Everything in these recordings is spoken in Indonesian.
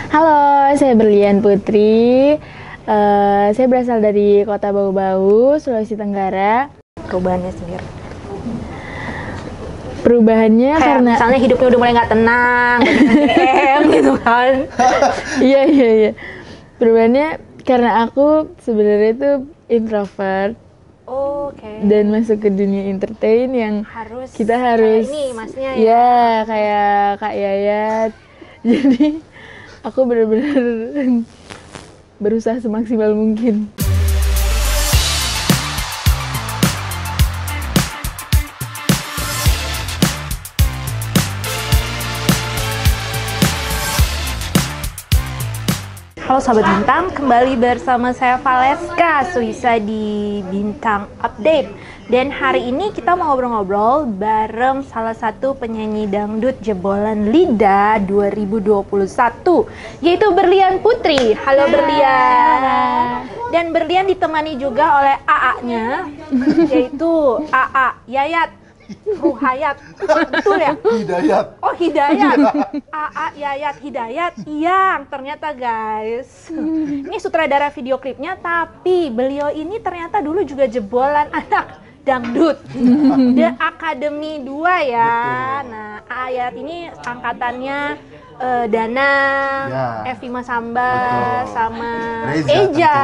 Halo, saya Berlian Putri. Saya berasal dari Kota Bau-Bau, Sulawesi Tenggara. Perubahannya sendiri. Perubahannya Kayak karena misalnya hidupnya udah mulai nggak tenang, banyak DM gitu kan. iya. Perubahannya karena aku sebenarnya itu introvert Oke. dan masuk ke dunia entertain yang kita harus kayak ini masnya ya. ya kayak Kak Yayat. Jadi aku benar-benar berusaha semaksimal mungkin. Halo Sobat Bintang, kembali bersama saya Valeska Suisa di Bintang Update. Dan hari ini kita mau ngobrol-ngobrol bareng salah satu penyanyi dangdut jebolan Lida 2021, yaitu Berlian Putri. Halo Berlian. Dan Berlian ditemani juga oleh AA-nya, yaitu AA Yayat Ruhayat. Betul ya? Hidayat. Oh, Hidayat. AA Yayat Hidayat yang ternyata guys, ini sutradara video klipnya, tapi beliau ini ternyata dulu juga jebolan anak dangdut The Academy 2 ya. Betul. Nah, AA Yayat ini angkatannya Dana, Ya. Evi Masamba, Betul. sama Reza Eja, tentunya.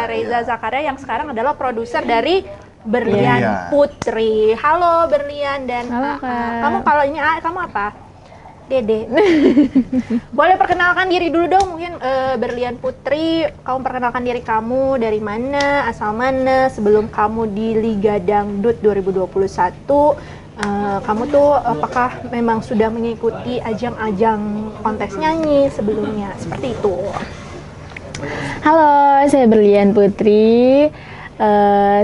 Reza Ya. Zakaria yang sekarang adalah produser dari Berlian Berlian. Putri. Halo Berlian dan Halo, AA. Kak. Kamu kalau ini AA, kamu apa? Dede. Boleh perkenalkan diri dulu dong, mungkin Berlian Putri. Kamu perkenalkan diri kamu, dari mana, asal mana, sebelum kamu di Liga Dangdut 2021. Kamu tuh apakah memang sudah mengikuti ajang-ajang kontes nyanyi sebelumnya? Seperti itu. Halo, saya Berlian Putri.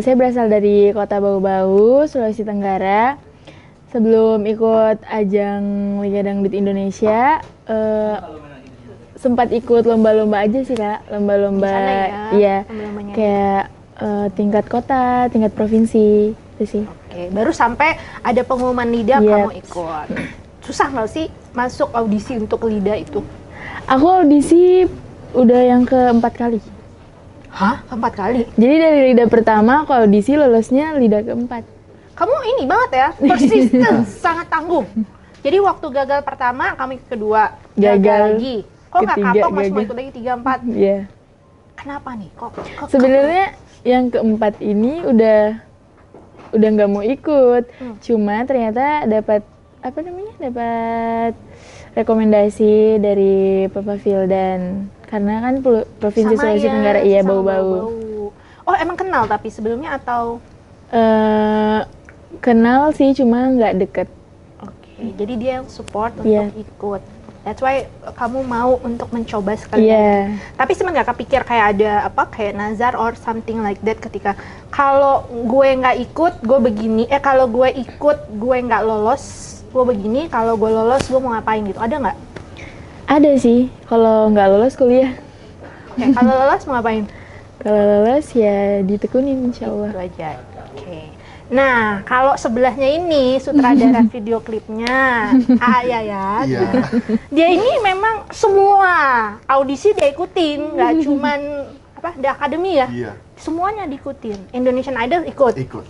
Saya berasal dari Kota Bau-Bau, Sulawesi Tenggara. Sebelum ikut ajang Liga Dangdut Indonesia, sempat ikut lomba-lomba aja sih Kak, lomba-lomba, Di sana ya, iya, lomba-lombanya. kayak tingkat kota, tingkat provinsi, itu sih. Oke, baru sampai ada pengumuman Lida Iya. kamu ikut. Susah nggak sih masuk audisi untuk Lida itu? Aku audisi udah yang keempat kali. Hah? 4 kali? Jadi dari Lida pertama aku audisi, lolosnya Lida keempat. Kamu ini banget ya, persisten, sangat tangguh. Jadi waktu gagal pertama, kami kedua, Gagal lagi. Kok nggak ketiga, kapok, masih mau gagal. ikut lagi 3, 4? Iya. Kenapa nih? Kok Sebenarnya yang keempat ini udah nggak mau ikut, cuma ternyata dapat dapat rekomendasi dari Papa Vildan, karena kan provinsi sama Sulawesi ya, Tenggara iya sama Bau-Bau. Oh, emang kenal tapi sebelumnya atau? Kenal sih, cuma nggak deket. Oke, jadi dia yang support untuk Iya. ikut. That's why kamu mau untuk mencoba sekali Iya. lagi. Tapi sebenarnya nggak kepikir kayak ada kayak nazar or something like that, ketika kalau gue nggak ikut gue begini, kalau gue ikut gue nggak lolos gue begini, kalau gue lolos gue mau ngapain gitu, ada nggak? Ada sih, kalau nggak lolos kuliah. Oke, kalau lolos mau ngapain? Kalau lolos ya ditekunin insya Allah. Itu aja. Oke. Nah, kalau sebelahnya ini sutradara video klipnya Aya ya. Iya. Dia ini memang semua audisi dia ikutin, nggak cuman The Academy ya. Iya. Semuanya diikutin. Indonesian Idol ikut. Ikut.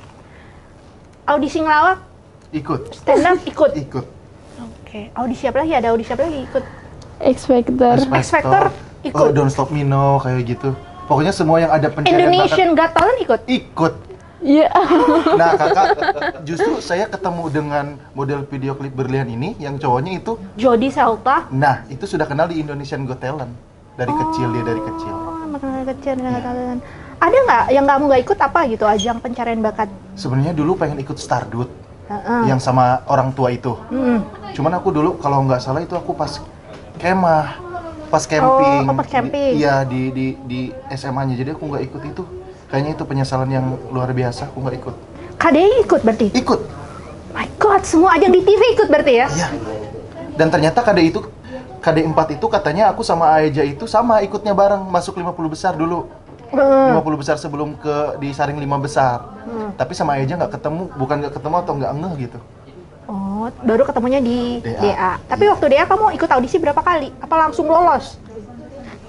Audisi ngelawak, Ikut. stand up ikut. Ikut. Oke. Audisi apa lagi? Ada audisi apa lagi ikut? X Factor. X Factor ikut. Oh, Don't Stop Me Now kayak gitu. Pokoknya semua yang ada pencarian Indonesian Got Talent ikut. ikut. Iya. Nah, Kakak, justru saya ketemu dengan model video klip Berlian ini yang cowoknya itu, Jody Selta. nah, itu sudah kenal di Indonesian Got Talent. Dari kecil, dia dari kecil. Oh, makanan kecil Got Talent. Ada nggak yang kamu nggak ikut apa gitu ajang pencarian bakat? Sebenarnya dulu pengen ikut Stardust Heeh. yang sama orang tua itu. Hmm. Cuman aku dulu kalau nggak salah itu aku pas kemah, pas camping. Oh, pas camping. Iya, di SMA-nya. Jadi aku nggak ikut itu. Kayaknya itu penyesalan yang luar biasa, aku nggak ikut. KDI ikut berarti? Ikut. My God, semua ajang di TV ikut berarti ya? Iya. Dan ternyata KD 4 itu katanya aku sama Aeja itu sama ikutnya bareng masuk 50 besar dulu. 50 besar sebelum disaring 5 besar. Tapi sama Aeja nggak ketemu, bukan nggak ketemu atau nggak ngeh gitu. Oh, baru ketemunya di DA. DA. Tapi waktu DA kamu ikut audisi berapa kali? Apa langsung lolos?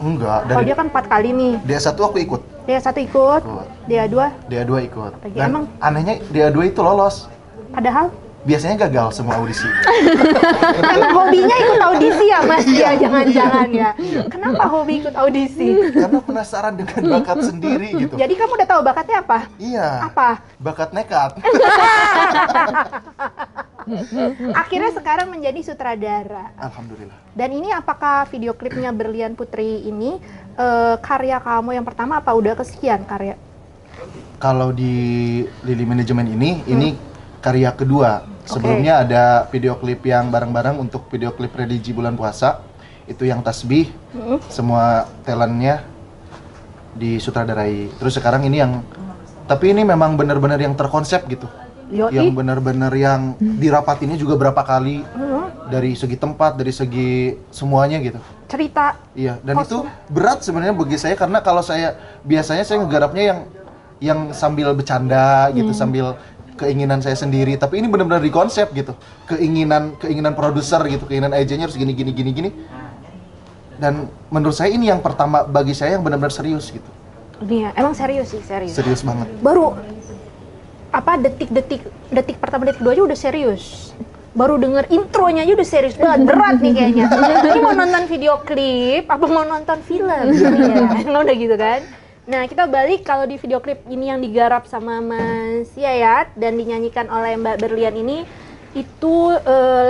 Enggak, Kalau dari dia kan 4 kali nih. DA1 aku ikut. Dia 1 ikut, dia 2 DA2 ikut. Lagi, Dan emang? anehnya DA2 itu lolos. padahal Biasanya gagal semua audisi. emang hobinya ikut audisi ya Mas ya, jangan-jangan ya. Kenapa hobi ikut audisi? Karena penasaran dengan bakat sendiri gitu. Jadi kamu udah tahu bakatnya apa? Iya. Apa? Bakat nekat. Akhirnya sekarang menjadi sutradara. Alhamdulillah. Dan ini apakah video klipnya Berlian Putri ini karya kamu yang pertama apa udah kesekian karya? Kalau di Lili Manajemen ini karya kedua. Sebelumnya ada video klip yang bareng-bareng untuk video klip religi bulan puasa. Itu yang tasbih. Semua talentnya disutradarai. Terus sekarang ini yang tapi ini memang benar-benar yang terkonsep gitu. Yang benar-benar yang dirapatinnya juga berapa kali. Dari segi tempat, dari segi semuanya gitu. Cerita. Iya, dan itu berat sebenarnya bagi saya karena kalau saya biasanya saya ngegarapnya yang sambil bercanda gitu, sambil keinginan saya sendiri, tapi ini benar-benar dikonsep gitu. Keinginan produser gitu, keinginan agennya harus gini. Dan menurut saya ini yang pertama bagi saya yang benar-benar serius gitu. Iya, emang serius sih, serius. Serius banget. Baru apa detik pertama detik kedua aja udah serius. Baru denger intronya aja udah serius banget, berat nih kayaknya. Ini mau nonton video klip apa mau nonton film? Iya, udah gitu kan. Nah, kita balik kalau di video klip ini yang digarap sama Mas Yayat dan dinyanyikan oleh Mbak Berlian ini itu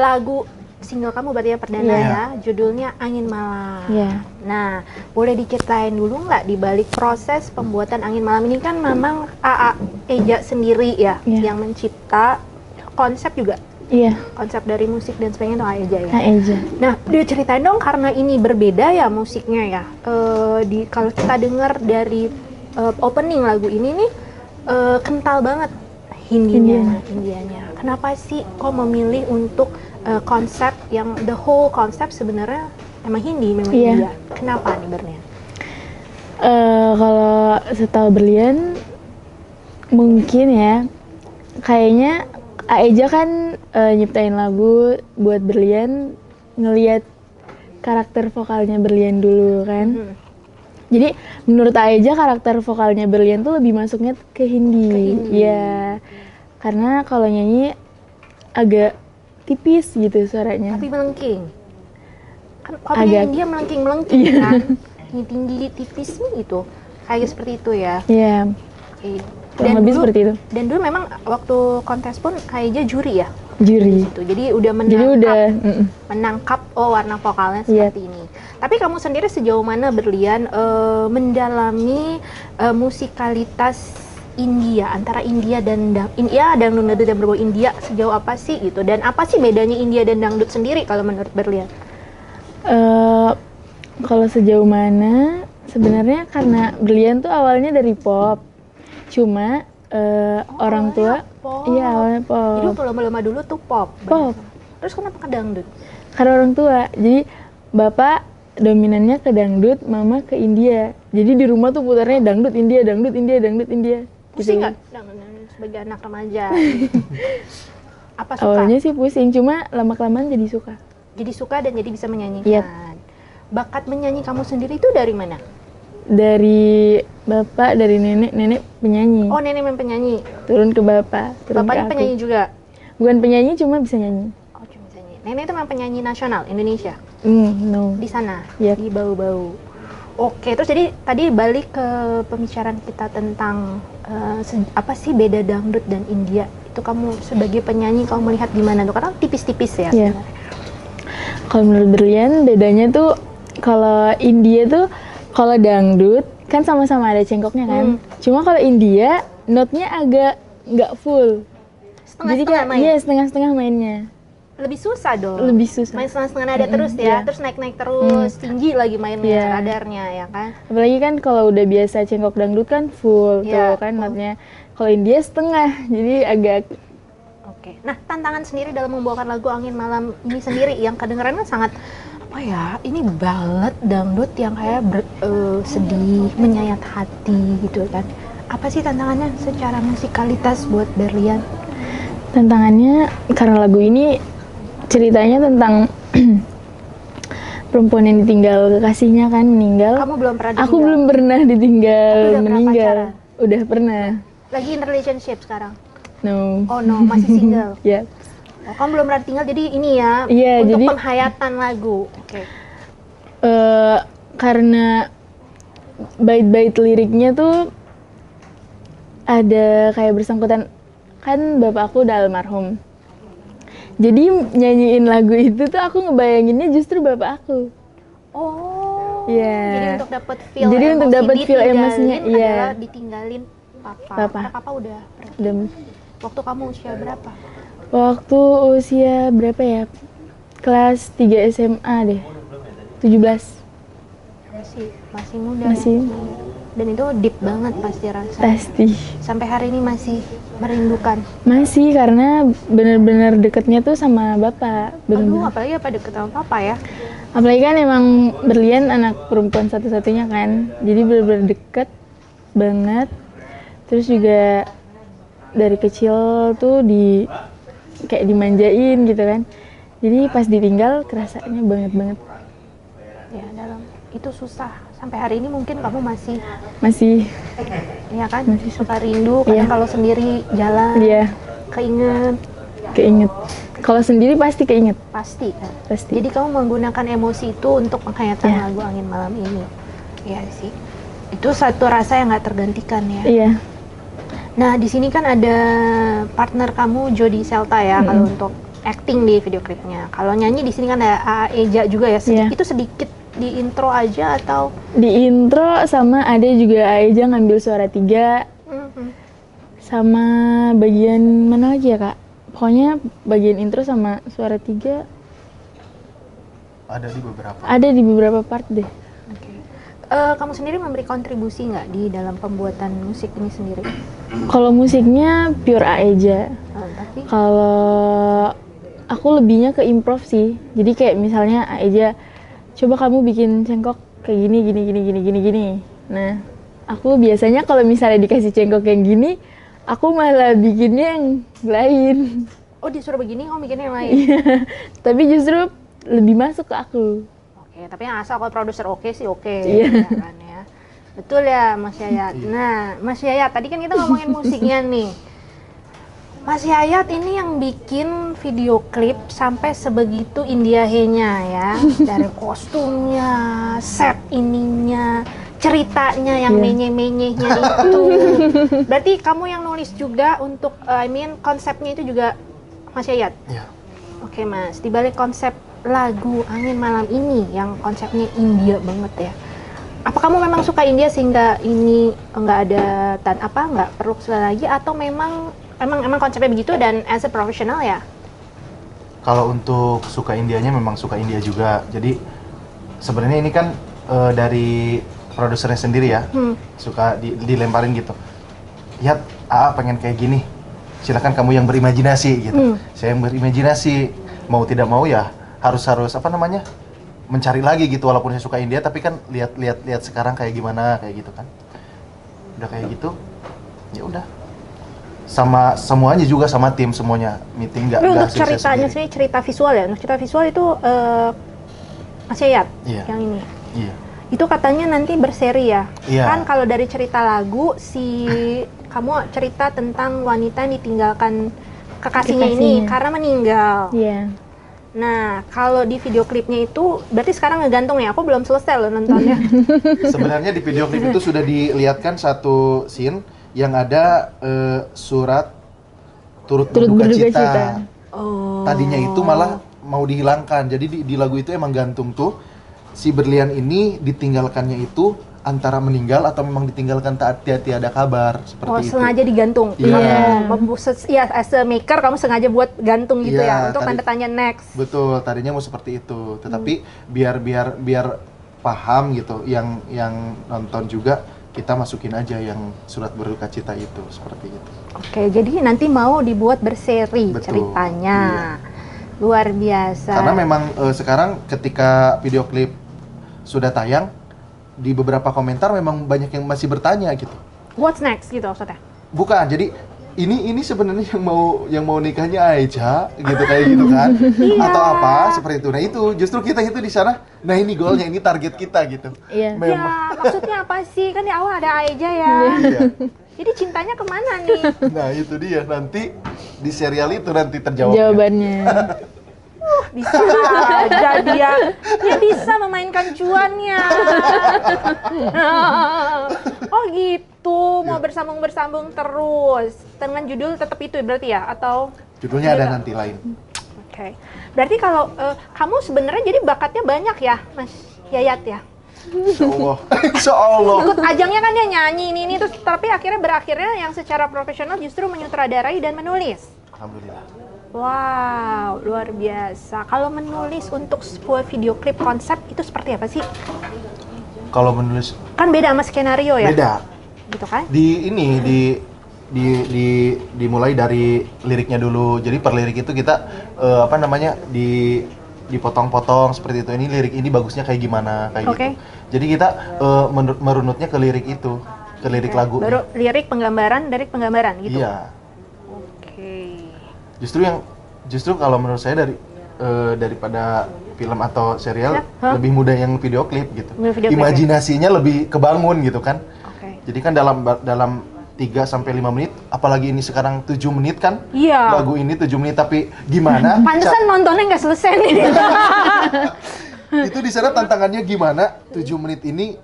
lagu single kamu berarti yang perdana ya, judulnya Angin Malam. Nah, boleh diceritain dulu nggak di balik proses pembuatan Angin Malam ini kan memang AA Eja sendiri ya yang mencipta konsep juga. Konsep dari musik dan sebagainya itu Eja ya. Eja. Nah, diceritain dong karena ini berbeda ya musiknya ya. Kalau kita dengar dari opening lagu ini nih kental banget Hindianya. Kenapa sih kok memilih untuk konsep yang the whole konsep sebenarnya emang Hindi memang India. Kenapa nih Berlian? Kalau setahu Berlian mungkin ya kayaknya Aeja kan nyiptain lagu buat Berlian ngelihat karakter vokalnya Berlian dulu kan. Jadi menurut Aeja karakter vokalnya Berlian tuh lebih masuknya ke Hindi. Ya. Karena kalau nyanyi agak tipis gitu suaranya. Tapi melengking. Kan kalau dia melengking kan. Ini tinggi tipis nih gitu. Kayak seperti itu ya. Iya. Dan lebih seperti itu. Dan dulu memang waktu kontes pun kayaknya juri ya? Juri. Gitu. Jadi udah menangkap warna vokalnya seperti ini. Tapi kamu sendiri sejauh mana Berlian mendalami musikalitas India, antara India dan dangdut dan berbau India sejauh apa sih gitu? Dan apa sih bedanya India dan dangdut sendiri kalau menurut Berlian? Kalau sejauh mana sebenarnya karena Berlian tuh awalnya dari pop. Cuma orang tua awalnya pop. Jadi lama-lama dulu tuh pop. Terus kenapa ke dangdut? Karena orang tua. Jadi bapak dominannya ke dangdut, mama ke India. Jadi di rumah tuh putarnya dangdut India. Pusing nggak sebagai anak remaja? Apa suka? Awalnya sih pusing, cuma lama-kelamaan jadi suka. Jadi suka dan jadi bisa menyanyikan. Bakat menyanyi kamu sendiri itu dari mana? Dari bapak, dari nenek penyanyi. Oh, nenek memang penyanyi. Turun ke bapak, turun Bapaknya ke aku. penyanyi juga? Bukan penyanyi, cuma bisa nyanyi. Oh, cuma bisa nyanyi. Nenek itu memang penyanyi nasional Indonesia? No. Di sana? Yep. Di Bau-Bau. Oke, terus jadi tadi balik ke pembicaraan kita tentang apa sih beda dangdut dan India. Itu kamu sebagai penyanyi, kamu melihat gimana tuh? Karena tipis-tipis ya sebenarnya. Kalau menurut Berlian, bedanya tuh kalau India tuh kalau dangdut kan sama-sama ada cengkoknya kan. Cuma kalau India notnya agak nggak full. Setengah-setengah main? Iya, setengah-setengah mainnya. Lebih susah dong. Lebih susah. Main setengah-setengah nada terus ya, terus naik-naik terus, tinggi lagi mainnya, radarnya ya kan. Apalagi kan kalau udah biasa cengkok dangdut kan full tuh kan notnya. Kalau India setengah, jadi agak. Oke. Nah, tantangan sendiri dalam membawakan lagu Angin Malam ini sendiri yang kedengeran kan sangat ini ballad dangdut yang kayak sedih, menyayat hati gitu kan. Apa sih tantangannya secara musikalitas buat Berlian? Tantangannya karena lagu ini ceritanya tentang perempuan yang ditinggal kekasihnya kan meninggal. Kamu belum pernah Aku ditinggal? belum pernah ditinggal Tapi udah pernah meninggal. pacaran? Udah pernah. Lagi in relationship sekarang? No. Oh no, masih single. Ya. Oh, kamu belum pernah tinggal, jadi ini ya, Iya, untuk jadi- penghayatan lagu. Oke. Karena bait-bait liriknya tuh ada kayak bersangkutan, kan bapak aku udah almarhum. Jadi nyanyiin lagu itu tuh aku ngebayanginnya justru bapak aku. Oh. Iya. Jadi untuk dapat feel Jadi emosi, untuk dapat feel ditinggalin emosinya, iya. adalah ditinggalin papa. Papa. Karena papa udah pergi. Dan Waktu kamu usia berapa? waktu usia berapa ya? Kelas 3 SMA deh. 17. Masih muda. Masih. Ya? Dan itu deep banget pasti rasa. Pasti. Sampai hari ini masih merindukan. Masih, karena bener-bener deketnya tuh sama bapak. Aduh, Bener-bener. apalagi apa deket sama papa ya. Apalagi kan emang Berlian anak perempuan satu-satunya kan. Jadi bener-bener deket banget. Terus juga dari kecil tuh kayak dimanjain gitu kan. Jadi pas ditinggal kerasanya banget. Ya, itu susah. Sampai hari ini mungkin kamu masih, Masih, ya kan, suka rindu. Kadang Iya. kalau sendiri jalan, dia keinget, keinget. Kalau sendiri pasti keinget. pasti kan. Pasti. Jadi kamu menggunakan emosi itu untuk menghayatkan Iya. lagu Angin Malam ini. Iya sih. Itu satu rasa yang nggak tergantikan ya. Iya, Nah, di sini kan ada partner kamu Jody Selta ya, kalau untuk acting di video klipnya. Kalau nyanyi di sini kan ada Eja juga ya. Iya. Itu sedikit di intro aja atau? di intro sama ada juga Aeja ngambil suara 3. Sama bagian mana lagi ya kak? Pokoknya bagian intro sama suara 3 Ada di beberapa. ada di beberapa part deh. Oke. Kamu sendiri memberi kontribusi nggak di dalam pembuatan musik ini sendiri? Kalau musiknya pure Aeja. Tapi Kalau aku lebihnya ke improv sih. Jadi kayak misalnya Aeja, coba kamu bikin cengkok kayak gini. Nah, aku biasanya kalau misalnya dikasih cengkok yang gini, aku malah bikinnya yang lain. oh, disuruh begini, kamu bikin yang lain. Tapi justru lebih masuk ke aku. Oke, tapi yang asal kalau produser oke sih oke. Iya. Ya kan ya. Betul ya, Mas Yayat. Nah, Mas Yayat, tadi kan kita ngomongin musiknya nih. Mas Yayat ini yang bikin video klip sampai sebegitu Indiahenya ya. Dari kostumnya, set ininya, ceritanya yang Iya. menye-menyehnya itu. Berarti kamu yang nulis juga untuk, konsepnya itu juga Mas Yayat? Iya. Oke Mas, dibalik konsep lagu Angin Malam ini yang konsepnya India banget ya. Apa kamu memang suka India sehingga ini nggak ada nggak perlu lagi, atau memang konsepnya begitu dan as a professional ya? Kalau untuk suka Indianya memang suka India juga. Jadi sebenarnya ini kan dari produsernya sendiri ya, suka dilemparin gitu. Ya, pengen kayak gini. Silakan kamu yang berimajinasi gitu. Saya yang berimajinasi, mau tidak mau ya harus mencari lagi gitu. Walaupun saya suka India, tapi kan lihat sekarang kayak gimana kayak gitu kan. Udah kayak gitu, ya udah. Sama semuanya juga sama tim semuanya meeting nggak Tapi untuk hasil saya ceritanya sendiri. sih, cerita visual ya. Untuk cerita visual itu Mas Yayat Iya. yang ini. Iya. Itu katanya nanti berseri ya. Iya. Kan kalau dari cerita lagu kamu cerita tentang wanita yang ditinggalkan kekasihnya ini Kekasihnya. karena meninggal. Iya. Nah, kalau di video klipnya itu berarti sekarang ngegantung ya. Aku belum selesai loh nontonnya. Sebenarnya di video klip itu sudah dilihatkan satu scene yang ada surat turut berduka cita. Oh. Tadinya itu malah mau dihilangkan. Jadi di lagu itu emang gantung tuh si Berlian ini ditinggalkannya itu antara meninggal atau memang ditinggalkan tiada kabar seperti itu. Sengaja digantung. Iya. Ya, as a maker kamu sengaja buat gantung gitu ya Iya, untuk tadi- tanda tanya next. Betul, tadinya mau seperti itu. Tetapi biar paham gitu yang nonton juga, kita masukin aja yang surat berduka cita itu seperti itu. Oke, jadi nanti mau dibuat berseri Betul, ceritanya. Luar biasa. Karena memang sekarang ketika video klip sudah tayang, di beberapa komentar memang banyak yang masih bertanya gitu. What's next gitu maksudnya? Bukan, jadi ini sebenarnya yang mau nikahnya Aicha gitu kayak gitu kan atau apa seperti itu. Nah itu justru kita itu di sana, nah ini goalnya, ini target kita gitu. Iya. Ya, maksudnya apa sih? Kan di awal ada Aeja ya. Iya. Jadi cintanya kemana nih? Nah itu dia, nanti di serial itu nanti terjawab. Jawabannya. Bisa aja dia bisa memainkan cuannya. Oh gitu, mau bersambung terus dengan judul tetap itu berarti ya, atau Judulnya ada nanti lain. Oke. Berarti kalau kamu sebenarnya jadi bakatnya banyak ya, Mas Yayat ya? Insya Allah. Insya Allah. Ikut ajangnya kan dia nyanyi ini terus, tapi berakhirnya yang secara profesional justru menyutradarai dan menulis. Alhamdulillah. Wow, luar biasa. Kalau menulis untuk sebuah video klip konsep itu seperti apa sih? Kalau menulis Kan beda sama skenario ya? beda. Gitu kan? Dimulai dari liriknya dulu. Jadi per lirik itu kita dipotong-potong seperti itu. Ini lirik ini bagusnya kayak gimana kayak gitu. Jadi kita merunutnya ke lirik itu, ke lirik lagu. Baru lirik penggambaran dari penggambaran gitu. Iya. Oke. Justru kalau menurut saya daripada film atau serial Ya, lebih mudah yang video klip gitu. Video klip, Imajinasinya lebih kebangun gitu kan. Oke. Jadi kan dalam 3 sampai 5 menit, apalagi ini sekarang 7 menit kan. Iya. Lagu ini 7 menit tapi gimana? Pantesan nontonnya nggak selesai nih. Itu di sana tantangannya gimana? 7 menit ini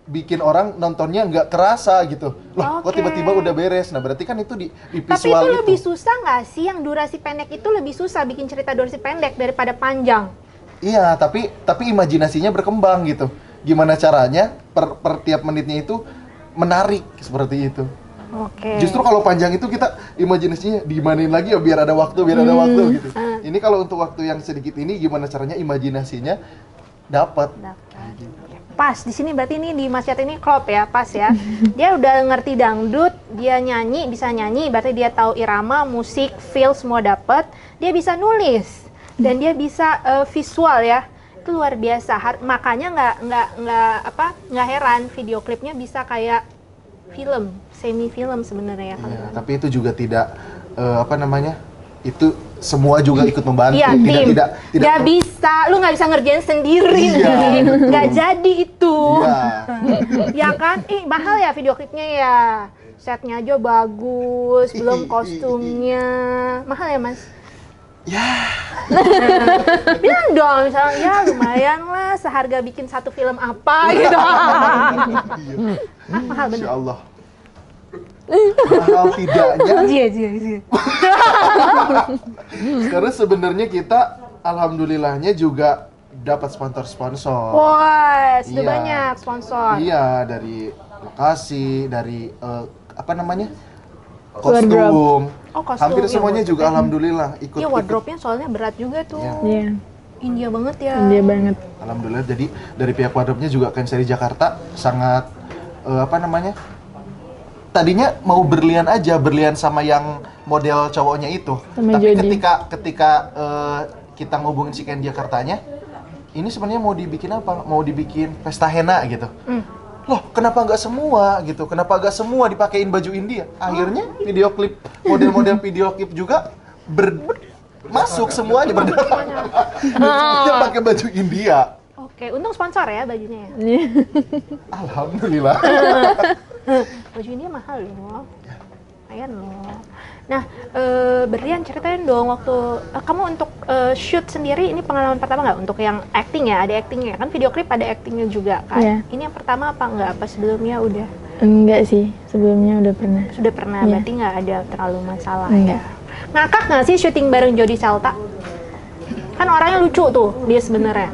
bikin orang nontonnya nggak kerasa gitu. Loh, kok Oke. tiba-tiba udah beres? Nah, berarti kan itu di Tapi visual itu itu. lebih susah nggak sih? Yang durasi pendek itu lebih susah bikin cerita durasi pendek daripada panjang. Iya, tapi imajinasinya berkembang gitu. Gimana caranya per tiap menitnya itu menarik seperti itu. Oke. Justru kalau panjang itu kita imajinasinya dimainin lagi ya biar ada waktu gitu. Ini kalau untuk waktu yang sedikit ini gimana caranya imajinasinya dapat. Pas di sini berarti ini di Mas Yat ini klop ya, pas ya. Dia udah ngerti dangdut, dia bisa nyanyi, berarti dia tahu irama, musik, feel semua dapat. Dia bisa nulis dan dia bisa visual ya. Itu luar biasa. Makanya nggak heran video klipnya bisa kayak film, semi film sebenarnya ya. Iya, tapi itu juga tidak itu semua juga ikut membantu. Iya, tim. Tidak Nggak bisa, lu nggak bisa ngerjain sendiri. Iya, betul. Nggak jadi itu. Iya. Ya kan? Mahal ya video klipnya ya. Setnya aja bagus, belum kostumnya. Mahal ya, Mas? Ya. Bilang dong, misalnya ya lumayan lah seharga bikin satu film apa gitu. Mahal bener. Insya Allah. Mahal tidaknya. Iya. Karena sebenarnya kita alhamdulillahnya juga dapat sponsor-sponsor. Wah, sudah Iya. banyak sponsor. Iya, dari lokasi, dari Wardrobe. kostum. Oh, kostum. Hampir Iya, semuanya wardrobe. juga alhamdulillah ikut. Iya, wardrobe-nya soalnya berat juga tuh. Iya. Iya. India banget ya. Dia banget. Alhamdulillah, jadi dari pihak wardrobe-nya juga Kanseri Jakarta sangat tadinya mau berlian sama yang model cowoknya itu. Sama Tapi Jody. ketika kita ngubungin si Ken Jakartanya, ini sebenarnya mau dibikin apa? Mau dibikin pesta henna gitu. Loh, kenapa nggak semua gitu? Kenapa nggak semua dipakein baju India? Akhirnya video klip, model-model video klip juga masuk semuanya semuanya pakai baju India. Oke, untung sponsor ya bajunya ya. Alhamdulillah. Baju India mahal loh. Lumayan loh. Nah, Berlian ceritain dong waktu kamu untuk shoot sendiri, ini pengalaman pertama nggak untuk yang acting ya? Ada actingnya kan, video klip ada actingnya juga kan? Iya. Ini yang pertama apa nggak? Apa sebelumnya udah? Enggak sih, sebelumnya udah pernah. Sudah pernah, Iya. berarti nggak ada terlalu masalah Enggak. ya? Ngakak nggak sih syuting bareng Jody Salta? Kan orangnya lucu tuh dia sebenarnya.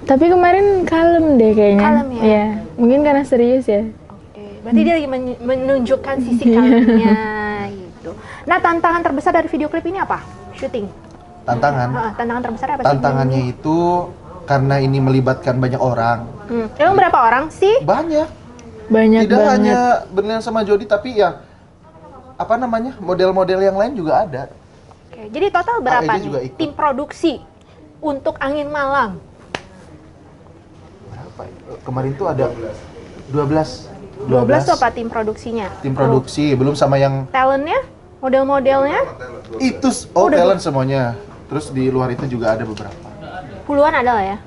Tapi kemarin kalem deh kayaknya. Kalem ya? Iya, mungkin karena serius ya. Oke, berarti dia lagi menunjukkan sisi kalemnya gitu. Nah, tantangan terbesar dari video klip ini apa? Syuting. Tantangan terbesar apa sih? Tantangannya itu karena ini melibatkan banyak orang. Emang berapa orang sih? Banyak. Banyak Tidak banget. hanya Berlian sama Jody, tapi ya model-model yang lain juga ada. Oke, jadi total berapa Aeja juga nih ikut. tim produksi untuk Angin Malam? Berapa? Kemarin tuh ada 12 12 tuh apa tim produksinya? tim produksi, belum sama yang Talentnya? Model-modelnya Itu talent semuanya. Terus di luar itu juga ada beberapa. puluhan ada lah ya.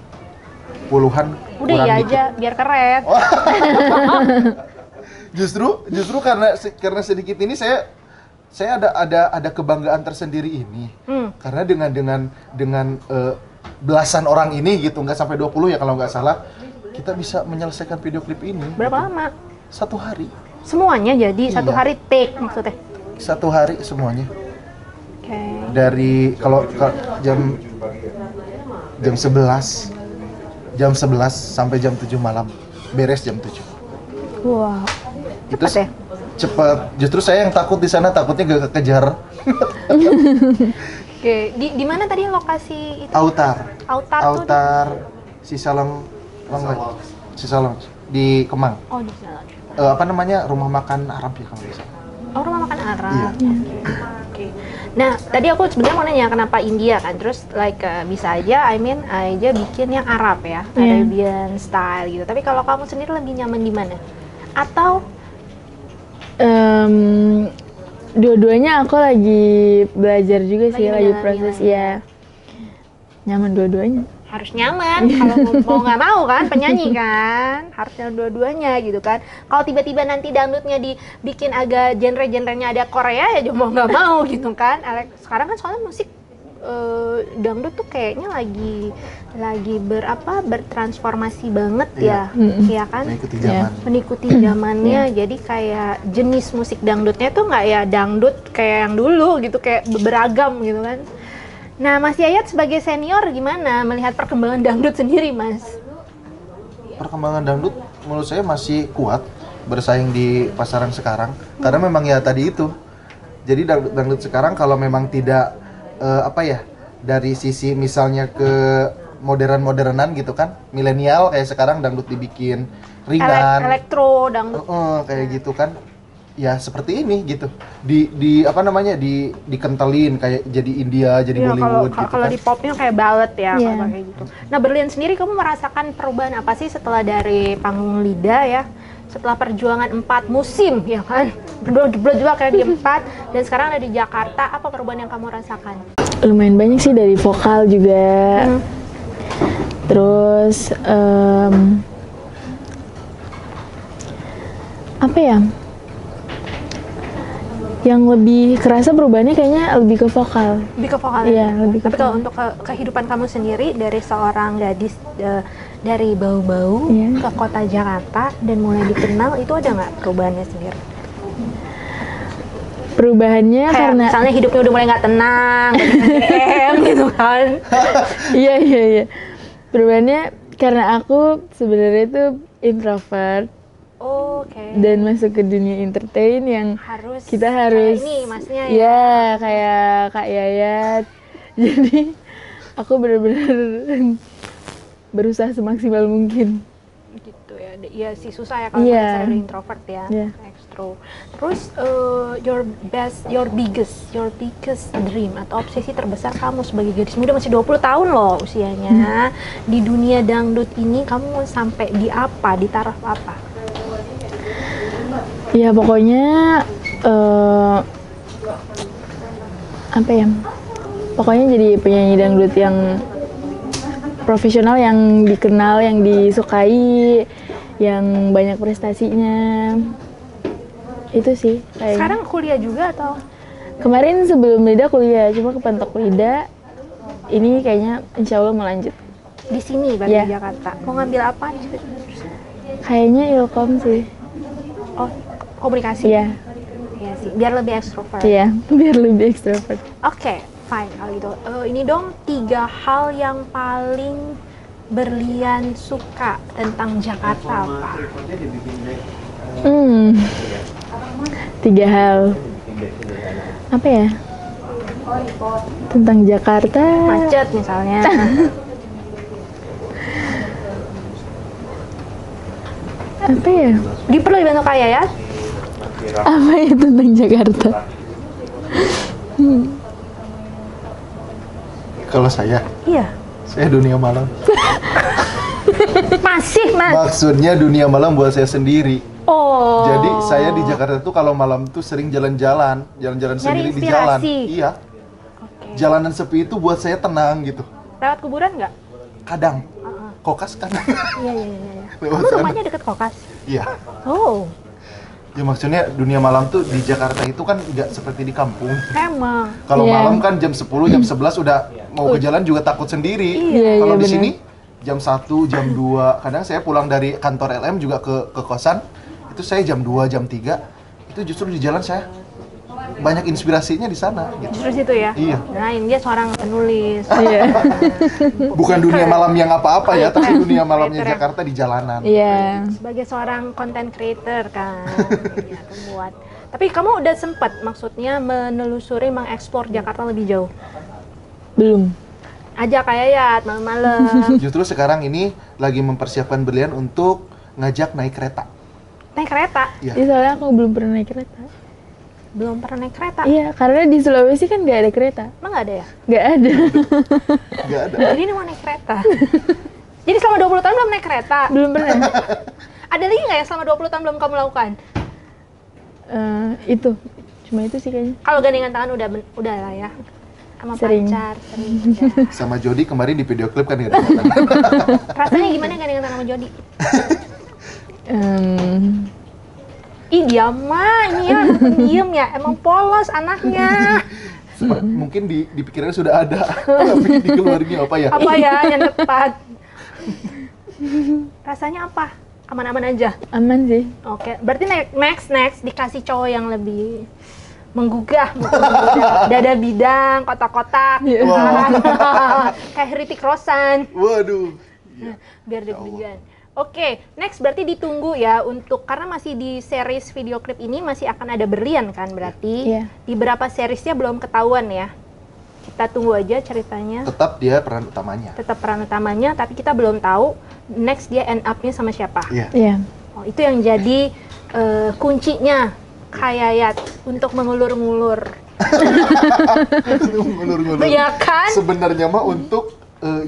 Puluhan. Udah kurang iya dikit. aja biar keren. Justru karena sedikit ini saya ada kebanggaan tersendiri ini. Karena dengan belasan orang ini gitu, nggak sampai 20 ya kalau nggak salah, kita bisa menyelesaikan video klip ini. Berapa lama? 1 hari. Semuanya jadi satu Iya. hari take maksudnya. 1 hari semuanya. Oke. Dari kalau jam 11 sampai jam 7 malam, beres jam 7. Wow. Itu Cepet ya? cepet. Justru saya yang takut di sana, takutnya gak kekejar. Oke. Di mana tadi lokasi itu? Autar Sisalong di Kemang. Oh di sana. Apa namanya, rumah makan Arab ya kalau bisa. Oh rumah makan Arab. Iya. Oke. Nah tadi aku sebenarnya mau nanya kenapa India kan, terus bisa aja, aja bikin yang Arab ya, Arabian style gitu. Tapi kalau kamu sendiri lebih nyaman di mana? Atau Dua-duanya aku lagi belajar juga sih, lagi mendalami proses lagi. ya. Nyaman dua-duanya. harus nyaman kalau mau nggak mau kan penyanyi kan harus yang dua-duanya gitu kan. Kalau tiba-tiba nanti dangdutnya dibikin agak genre-genrenya ada Korea ya mau nggak mau gitu kan. Sekarang kan soalnya musik dangdut tuh kayaknya lagi bertransformasi banget ya, ya kan? Mengikuti zaman. Mengikuti zamannya, jadi kayak jenis musik dangdutnya tuh nggak ya dangdut kayak yang dulu gitu, kayak beragam gitu kan. Nah, Mas Yayat sebagai senior gimana melihat perkembangan dangdut sendiri, Mas? Perkembangan dangdut menurut saya masih kuat bersaing di pasaran sekarang, karena memang ya tadi itu. Jadi dangdut sekarang kalau memang tidak dari sisi misalnya ke modern-modernan gitu kan, milenial kayak sekarang dangdut dibikin ringan, elektro dangdut kayak gitu kan, ya seperti ini gitu, dikentelin kayak jadi India, jadi ya, Bollywood gitu kalau kan. di popnya kayak ballad ya, Yeah. kalau kayak gitu. Nah, Berlian sendiri kamu merasakan perubahan apa sih setelah dari panggung Lida ya? Setelah perjuangan 4 musim ya kan, berjuang kayak di 4 dan sekarang ada di Jakarta, apa perubahan yang kamu rasakan? Lumayan banyak sih, dari vokal juga. Terus apa ya? Yang lebih kerasa perubahannya kayaknya lebih ke vokal. Lebih ke vokal. Iya, lebih ke Tapi kalau untuk kehidupan kamu sendiri dari seorang gadis dari Bau-Bau ke kota Jakarta dan mulai dikenal, itu ada nggak perubahannya sendiri? Perubahannya Kayak karena misalnya hidupnya udah mulai nggak tenang, banyak DM gitu kan? iya. Perubahannya karena aku sebenarnya itu introvert. Oke. Dan masuk ke dunia entertain yang kita harus kayak ini masnya ya kayak Kak Yayat. Jadi aku benar-benar berusaha semaksimal mungkin gitu ya. Iya sih susah ya kalau Iya. misalnya introvert ya. Iya. Extro. Terus your biggest dream atau obsesi terbesar kamu sebagai gadis muda, masih 20 tahun loh usianya. Di dunia dangdut ini kamu mau sampai di apa? Di taraf apa? ya, pokoknya pokoknya jadi penyanyi dangdut yang profesional, yang dikenal, yang disukai, yang banyak prestasinya. Itu sih kayaknya. Sekarang kuliah juga atau? Kemarin sebelum Lida kuliah, cuma kepentok Lida. Ini kayaknya insya Allah mau lanjut. Di sini berarti Iya. di Jakarta. Mau ngambil apa? Kayaknya Ilkom sih. Oh, komunikasi. Iya, Iya sih, biar lebih ekstrovert. iya, biar lebih ekstrovert. Oke, fine kalau gitu. Ini dong 3 hal yang paling Berlian suka tentang Jakarta apa? 3 hal. Apa ya? Tentang Jakarta. Macet misalnya. Apa ya? Perlu dibantu kaya ya? Apa ya tentang Jakarta? Kalau saya Iya. dunia malam. Masih, Mas. Maksudnya dunia malam buat saya sendiri. Oh, Oh. Jadi saya di Jakarta tuh kalau malam tuh sering jalan-jalan sendiri di jalan. inspirasi. Iya. Oke. Jalanan sepi itu buat saya tenang gitu. Lewat kuburan nggak? Kadang kokas kan. Iya. Lewat Kamu sana. rumahnya deket Kokas? Iya. Oh, Ya maksudnya dunia malam tuh di Jakarta itu kan nggak seperti di kampung. emang. Kalau Iya. malam kan jam 10, jam 11 udah mau ke jalan juga takut sendiri. Iya, Kalau di benar. sini jam 1, jam 2, kadang saya pulang dari kantor LM juga ke kosan, itu saya jam 2, jam 3, itu justru di jalan saya banyak inspirasinya di sana gitu. Justru situ ya? Iya. Nah, ini dia seorang penulis. Iya. Bukan dunia malam yang apa-apa ya, tapi dunia malamnya Creator ya. Jakarta di jalanan. Iya. Sebagai seorang content creator kan, ya, pembuat. Tapi kamu udah sempat maksudnya menelusuri, mengeksplor Jakarta lebih jauh? Belum. Ajak kayak ya malam-malam. Justru sekarang ini lagi mempersiapkan Berlian untuk ngajak naik kereta. Naik kereta? Iya. Iya, soalnya aku belum pernah naik kereta. Belum pernah naik kereta? Iya, karena di Sulawesi kan nggak ada kereta. Emang nggak ada ya? Nggak ada. Nggak ada. Jadi ini mau naik kereta. Jadi selama 20 tahun belum naik kereta? Belum pernah. Ada lagi nggak yang selama 20 tahun belum kamu lakukan? Itu. Cuma itu sih kayaknya. Kalau gandengan tangan udah lah ya. Sama Sering. pacar, sering. Ya. Sama Jody kemarin di video klip kan gitu. Rasanya gimana gandengan tangan sama Jody? Em, Ih, dia mah ini ya, pendiam ya. Emang polos anaknya. Mungkin di pikirannya sudah ada, tapi dikeluarinnya apa ya? Apa ya yang tepat? Rasanya apa? Aman-aman aja. aman sih. Oke, berarti next dikasih cowok yang lebih menggugah, mungkin menggugah. Dada bidang, kotak-kotak, Iya. kayak Hritik Roshan, Waduh. biar deg-degan. Oke, next berarti ditunggu ya untuk karena masih di series video klip ini masih akan ada berlian kan berarti Iya. di beberapa seriesnya belum ketahuan ya. Kita tunggu aja ceritanya. Tetap dia peran utamanya. Tetap peran utamanya, tapi kita belum tahu next dia end up-nya sama siapa. Iya. Iya. Oh, itu yang jadi kuncinya Khayat untuk mengulur-ngulur. Ngulur-ngulur. Ya kan? Sebenarnya mah untuk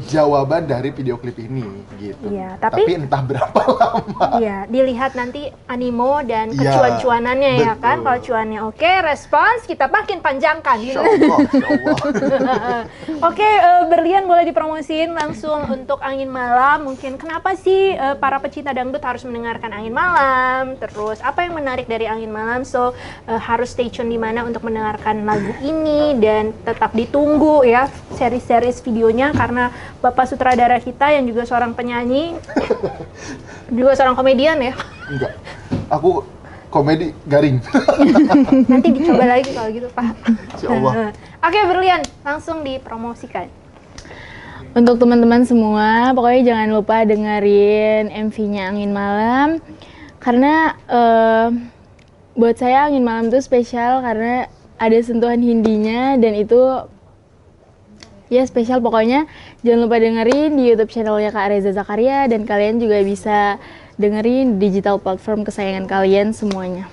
jawaban dari video klip ini gitu. Iya, tapi entah berapa lama. Iya, dilihat nanti animo dan Iya, kecuan-cuanannya ya kan. betul. Kalau cuannya oke, respons kita makin panjangkan. Insya Allah, insya Allah. Oke, Berlian boleh dipromosiin langsung untuk Angin Malam. Mungkin kenapa sih para pecinta dangdut harus mendengarkan Angin Malam? Terus apa yang menarik dari Angin Malam? So harus stay tune di mana untuk mendengarkan lagu ini dan tetap ditunggu ya seri-series videonya karena Bapak sutradara kita yang juga seorang penyanyi, juga seorang komedian ya. Enggak. Aku komedi garing. Nanti dicoba lagi kalau gitu, Pak. Insya Allah. Oke, Berlian, langsung dipromosikan. Untuk teman-teman semua, pokoknya jangan lupa dengerin MV-nya Angin Malam. Karena buat saya Angin Malam itu spesial karena ada sentuhan Hindinya dan itu ya spesial pokoknya. Jangan lupa dengerin di YouTube channelnya Kak Reza Zakaria dan kalian juga bisa dengerin di digital platform kesayangan kalian semuanya.